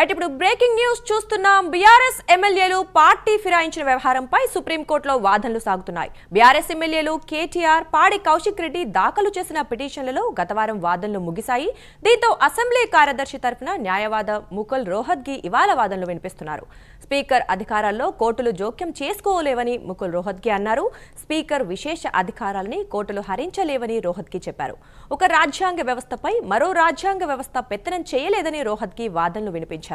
Right ఇప్పుడు breaking news చూస్తున్నాం. BRS ఎమ్మెల్యేలు పార్టీ ఫిరాయించిన వ్యవహారంపై సుప్రీంకోర్టులో వాదనలు సాగుతున్నాయి. బీఆర్ఎస్ ఎమ్మెల్యేలు కేటీఆర్, పాడి కౌశిక్ రెడ్డి దాఖలు చేసిన పిటిషన్లలో గతవారం వాదనలు ముగిశాయి. దీంతో అసెంబ్లీ కార్యదర్శి తరఫున న్యాయవాద ముకుల్ రోహత్గి ఇవాళ వాదనలు వినిపిస్తున్నారు. స్పీకర్ అధికారాల్లో కోర్టులు జోక్యం చేసుకోలేవని ముకుల్ రోహత్గి అన్నారు. స్పీకర్ విశేష అధికారాలని కోర్టులు హరించలేవని రోహత్గి చెప్పారు. ఒక రాజ్యాంగ వ్యవస్థపై మరో రాజ్యాంగ వ్యవస్థ పెత్తనం చేయలేదని రోహత్గి వాదనలు వినిపించారు.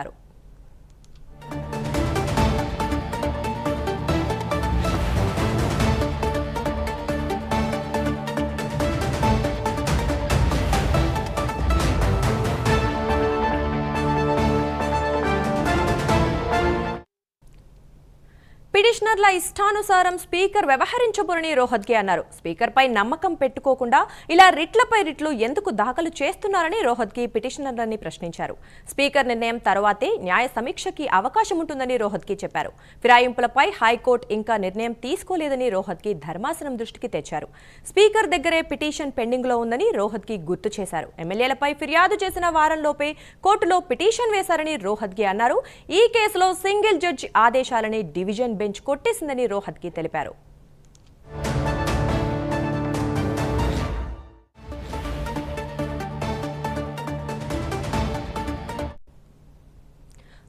పిటిషనర్ల ఇష్టానుసారం స్పీకర్ వ్యవహరించబోరని రోహత్గి అన్నారు. స్పీకర్ పై నమ్మకం పెట్టుకోకుండా ఇలా రిట్లపై రిట్లు ఎందుకు దాఖలు చేస్తున్నారని రోహత్గి పిటిషనర్లని ప్రశ్నించారు. స్పీకర్ నిర్ణయం తర్వాతే న్యాయ సమీక్షకి అవకాశం ఉంటుందని రోహత్గి చెప్పారు. ఫిరాయింపులపై హైకోర్టు ఇంకా నిర్ణయం తీసుకోలేదని రోహత్గి ధర్మాసనం దృష్టికి తెచ్చారు. స్పీకర్ దగ్గరే పిటిషన్ పెండింగ్ లో ఉందని రోహత్గి గుర్తు చేశారు. ఎమ్మెల్యేలపై ఫిర్యాదు చేసిన వారంలోపే కోర్టులో పిటిషన్ వేశారని రోహత్గి అన్నారు. ఈ కేసులో సింగిల్ జడ్జి ఆదేశాలని డివిజన్ బెంచ్ కొట్టేసిందని రోహత్గి తెలిపారు.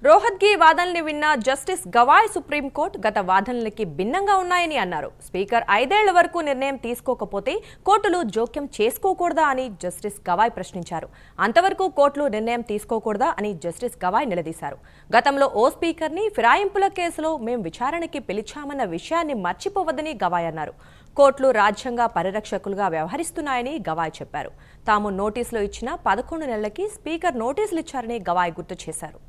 రోహత్గి వాదనల్ని విన్న జస్టిస్ గవాయ్ సుప్రీంకోర్టు గత వాదనలకి భిన్నంగా ఉన్నాయని అన్నారు. స్పీకర్ 5 ఏళ్ల వరకు నిర్ణయం తీసుకోకపోతే కోర్టులు జోక్యం చేసుకోకూడదా అని జస్టిస్ గవాయ్ ప్రశ్నించారు. అంతవరకు కోర్టులు నిర్ణయం తీసుకోకూడదా అని జస్టిస్ గవాయ్ నిలదీశారు. గతంలో ఓ స్పీకర్ని ఫిరాయింపుల కేసులో మేం విచారణకి పిలిచామన్న విషయాన్ని మర్చిపోవద్దని గవాయ్ అన్నారు. కోర్టులు రాజ్యాంగ పరిరక్షకులుగా వ్యవహరిస్తున్నాయని గవాయ్ చెప్పారు. తాము నోటీసులు ఇచ్చిన 11 నెలలకి స్పీకర్ నోటీసులు ఇచ్చారని గవాయ్ గుర్తు చేశారు.